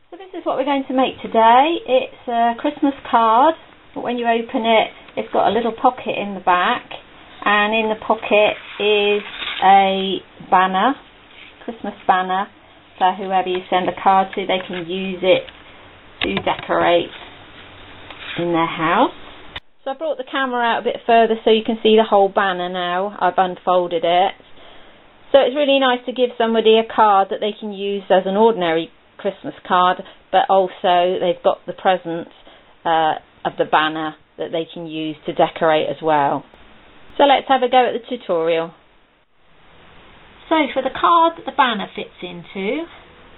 So this is what we're going to make today. It's a Christmas card, but when you open it, it's got a little pocket in the back, and in the pocket is a banner, Christmas banner, so whoever you send a card to, they can use it to decorate in their house. So I brought the camera out a bit further so you can see the whole banner now. I've unfolded it. So it's really nice to give somebody a card that they can use as an ordinary Christmas card, but also they've got the present of the banner that they can use to decorate as well. So let's have a go at the tutorial. So for the card that the banner fits into,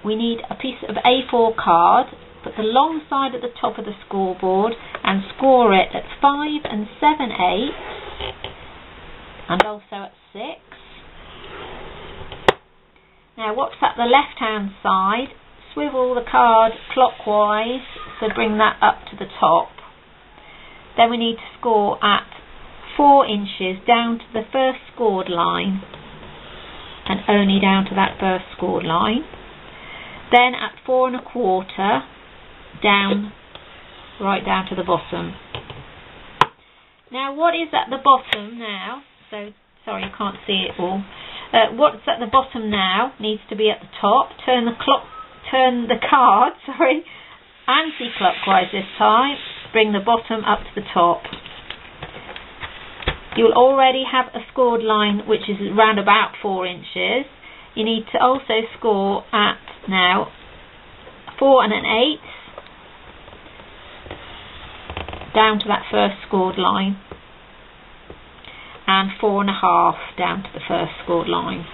we need a piece of A4 card, put the long side at the top of the scoreboard and score it at 5 7/8 and also at 6. Now what's at the left hand side, swivel the card clockwise, so bring that up to the top. Then we need to score at 4 inches down to the first scored line, and only down to that first scored line. Then at 4 1/4 down, right down to the bottom. Now what is at the bottom now, so sorry I can't see it all, what's at the bottom now needs to be at the top. Turn the card anti-clockwise this time, bring the bottom up to the top. You'll already have a scored line which is around about 4 inches. You need to also score at now 4 1/8 down to that first scored line, and 4 1/2 down to the first scored line.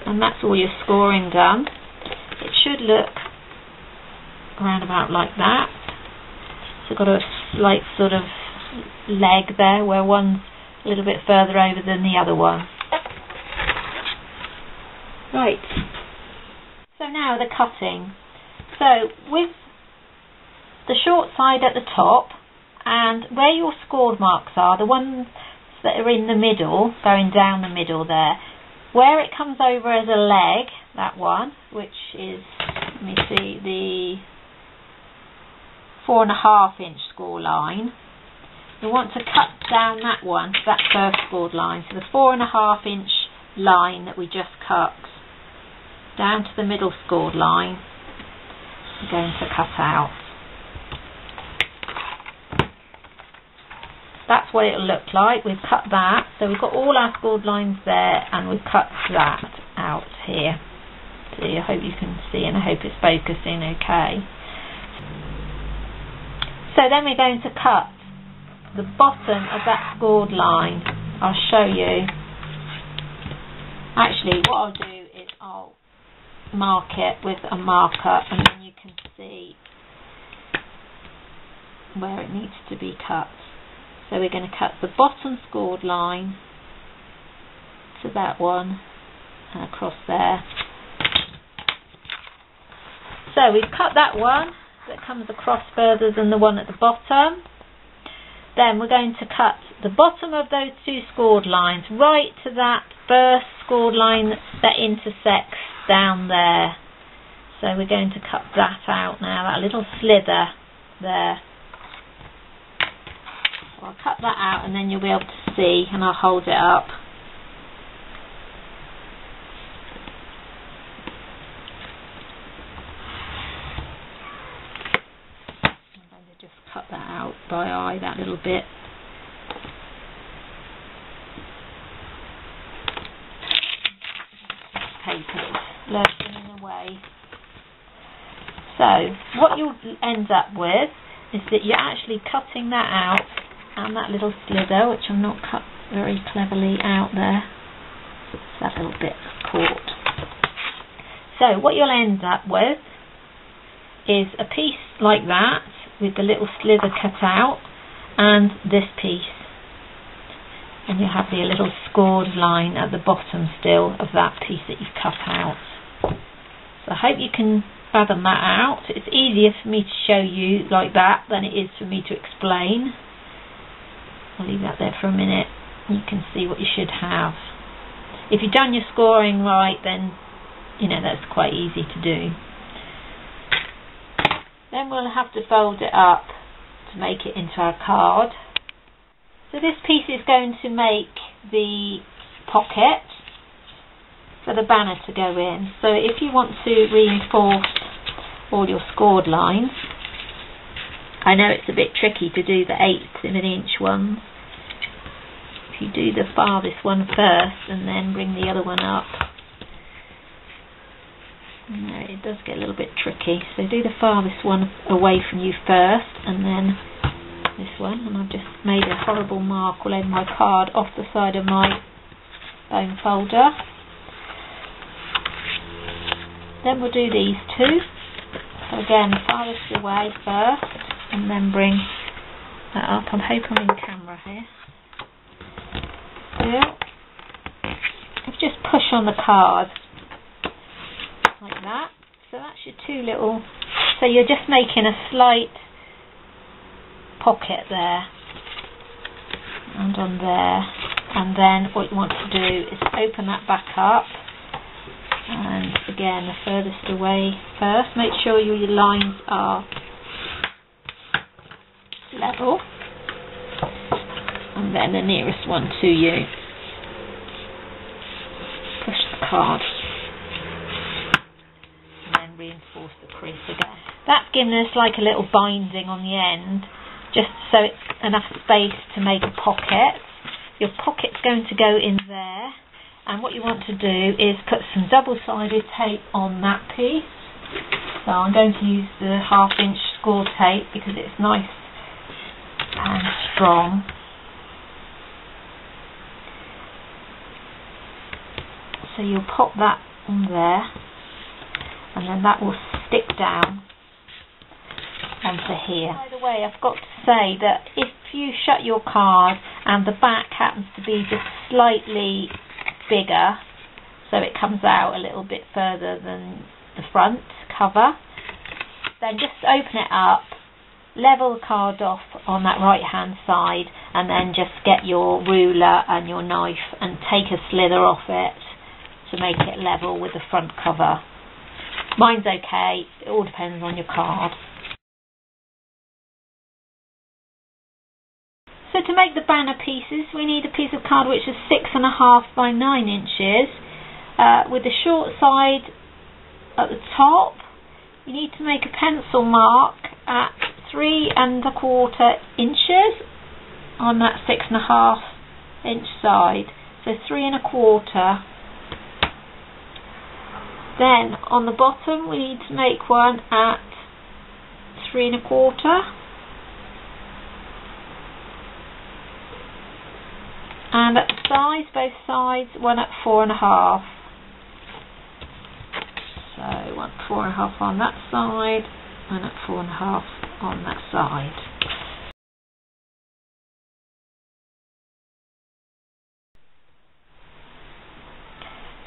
And that's all your scoring done. It should look around about like that. So got a slight sort of leg there where one's a little bit further over than the other one. Right, so now the cutting. So with the short side at the top, and where your scored marks are, the ones that are in the middle, going down the middle there, where it comes over as a leg, that one, which is, let me see, the 4 1/2 inch score line, you want to cut down that one to that first scored line. So the 4 1/2 inch line that we just cut down to the middle scored line, we're going to cut out. That's what it'll look like. We've cut that, so we've got all our scored lines there, and we've cut that out here. See, I hope you can see, and I hope it's focusing okay. So then we're going to cut the bottom of that scored line. I'll show you. Actually, what I'll do is I'll mark it with a marker, and then you can see where it needs to be cut. So we're going to cut the bottom scored line to that one and across there. So we've cut that one that comes across further than the one at the bottom. Then we're going to cut the bottom of those two scored lines right to that first scored line that intersects down there. So we're going to cut that out now, that little slither there. I'll cut that out and then you'll be able to see, and I'll hold it up. I'm going to just cut that out by eye, that little bit. Paper lurking in the way. So what you'll end up with is that you're actually cutting that out, and that little slither, which I'm not cut very cleverly out there, that little bit caught. So what you'll end up with is a piece like that with the little slither cut out, and this piece, and you'll have the little scored line at the bottom still of that piece that you've cut out. So I hope you can fathom that out. It's easier for me to show you like that than it is for me to explain. I'll leave that there for a minute. You can see what you should have. If you've done your scoring right, then you know that's quite easy to do. Then we'll have to fold it up to make it into our card. So this piece is going to make the pocket for the banner to go in. So if you want to reinforce all your scored lines, I know it's a bit tricky to do the 1/8 of an inch ones. If you do the farthest one first and then bring the other one up, no, it does get a little bit tricky. So do the farthest one away from you first and then this one. And I've just made a horrible mark all over my card off the side of my bone folder. Then we'll do these two. So again, the farthest away first and then bring that up. I hope I'm in camera here. So just push on the card like that. So that's your two little, so you're just making a slight pocket there and on there, and then what you want to do is open that back up, and again the furthest away first. Make sure your lines are level, and then the nearest one to you. Push the card and then reinforce the crease again. That's given us like a little binding on the end, just so it's enough space to make a pocket. Your pocket's going to go in there, and what you want to do is put some double-sided tape on that piece. So I'm going to use the 1/2 inch score tape because it's nice and strong. So you'll pop that on there, and then that will stick down onto here. By the way, I've got to say that if you shut your card and the back happens to be just slightly bigger, so it comes out a little bit further than the front cover, then just open it up, level the card off on that right hand side, and then just get your ruler and your knife and take a slither off it to make it level with the front cover. Mine's okay, it all depends on your card. So to make the banner pieces, we need a piece of card which is 6.5 by 9 inches, with the short side at the top. You need to make a pencil mark at 3¼ inches on that 6.5 inch side. So 3¼ Then on the bottom we need to make one at 3¼ and at the sides, both sides, one at 4.5. So 1 at 4.5 on that side, and at 4.5 on that side.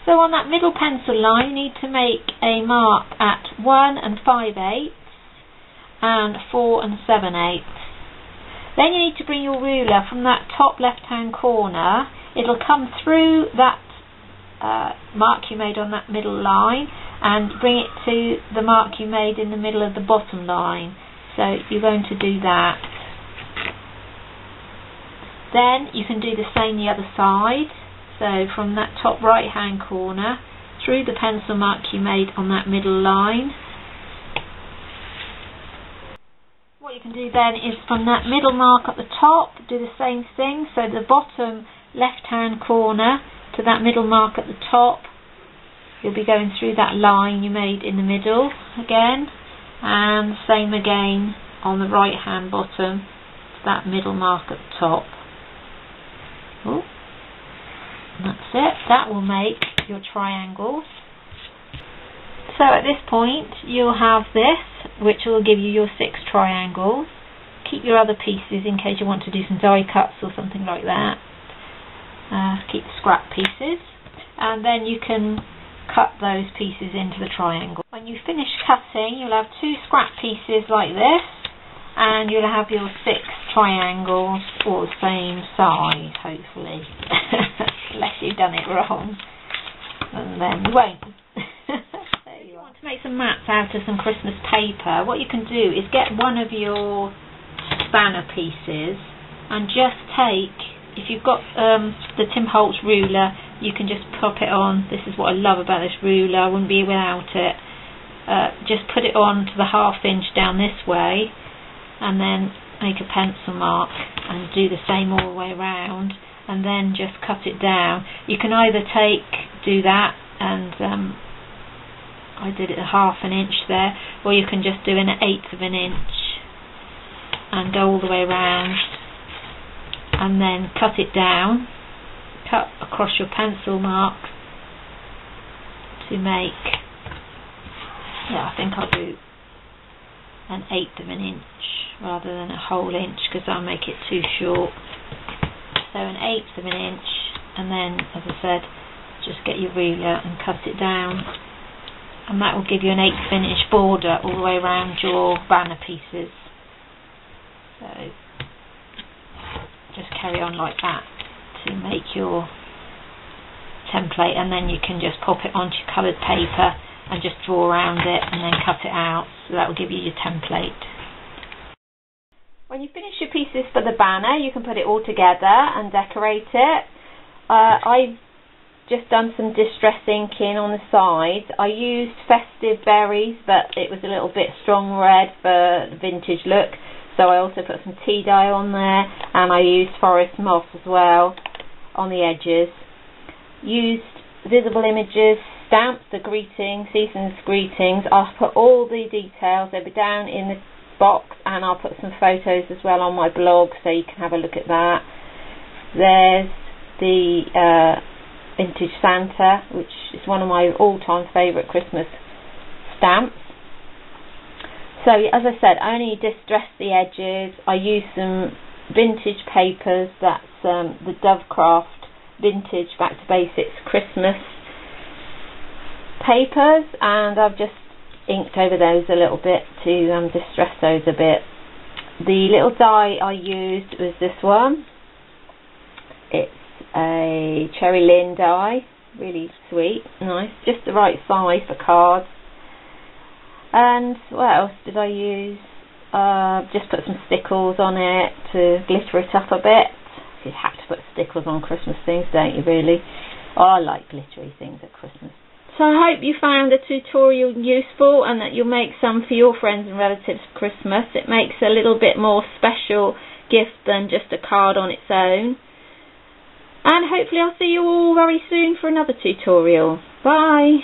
So on that middle pencil line, you need to make a mark at 1 5/8 and 4 7/8. Then you need to bring your ruler from that top left hand corner. It'll come through that mark you made on that middle line and bring it to the mark you made in the middle of the bottom line. So you're going to do that. Then you can do the same the other side. So from that top right hand corner through the pencil mark you made on that middle line. What you can do then is from that middle mark at the top, do the same thing. So the bottom left hand corner to that middle mark at the top, you'll be going through that line you made in the middle again, and same again on the right hand bottom to that middle mark at the top. Ooh. And that's it. That will make your triangles. So at this point you'll have this, which will give you your 6 triangles. Keep your other pieces in case you want to do some die cuts or something like that. Keep the scrap pieces, and then you can cut those pieces into the triangle. When you finish cutting, you'll have 2 scrap pieces like this, and you'll have your 6 triangles all the same size, hopefully. Unless you've done it wrong, and then you won't. So you want to Make some mats out of some Christmas paper. What you can do is get one of your banner pieces and just take, if you've got the Tim Holtz ruler, you can just pop it on. This is what I love about this ruler, I wouldn't be without it. Just put it on to the 1/2 inch down this way and then make a pencil mark and do the same all the way around, and then just cut it down. You can either do that and I did it a 1/2 inch there, or you can just do an 1/8 inch and go all the way around and then cut it down, cut across your pencil mark to make, I think I'll do an 1/8 inch rather than a whole inch because I'll make it too short. So an 1/8 inch, and then, as I said, just get your ruler and cut it down, and that will give you an 1/8 inch border all the way around your banner pieces. So just carry on like that to make your template, and then you can just pop it onto your coloured paper and just draw around it and then cut it out. So that will give you your template. When you finish your pieces for the banner, you can put it all together and decorate it. I've just done some distress inking on the sides. I used festive berries, but it was a little bit strong red for the vintage look, so I also put some tea dye on there, and I used forest moss as well on the edges. Used visible images, stamps, the greetings, season's greetings. I'll put all the details, they'll be down in the box, and I'll put some photos as well on my blog so you can have a look at that. There's the Vintage Santa, which is one of my all-time favourite Christmas stamps. So as I said, I only distressed the edges. I used some vintage papers, that's the Dovecraft Vintage Back to Basics Christmas papers, and I've just inked over those a little bit to distress those a bit. The little die I used was this one. It's a cherry lin die, really sweet, nice, just the right size for cards. And what else did I use? Just put some stickles on it to glitter it up a bit. You have to put stickles on Christmas things, don't you, really? Oh, I like glittery things at Christmas. So I hope you found the tutorial useful and that you'll make some for your friends and relatives for Christmas. It makes a little bit more special gift than just a card on its own. And hopefully I'll see you all very soon for another tutorial. Bye!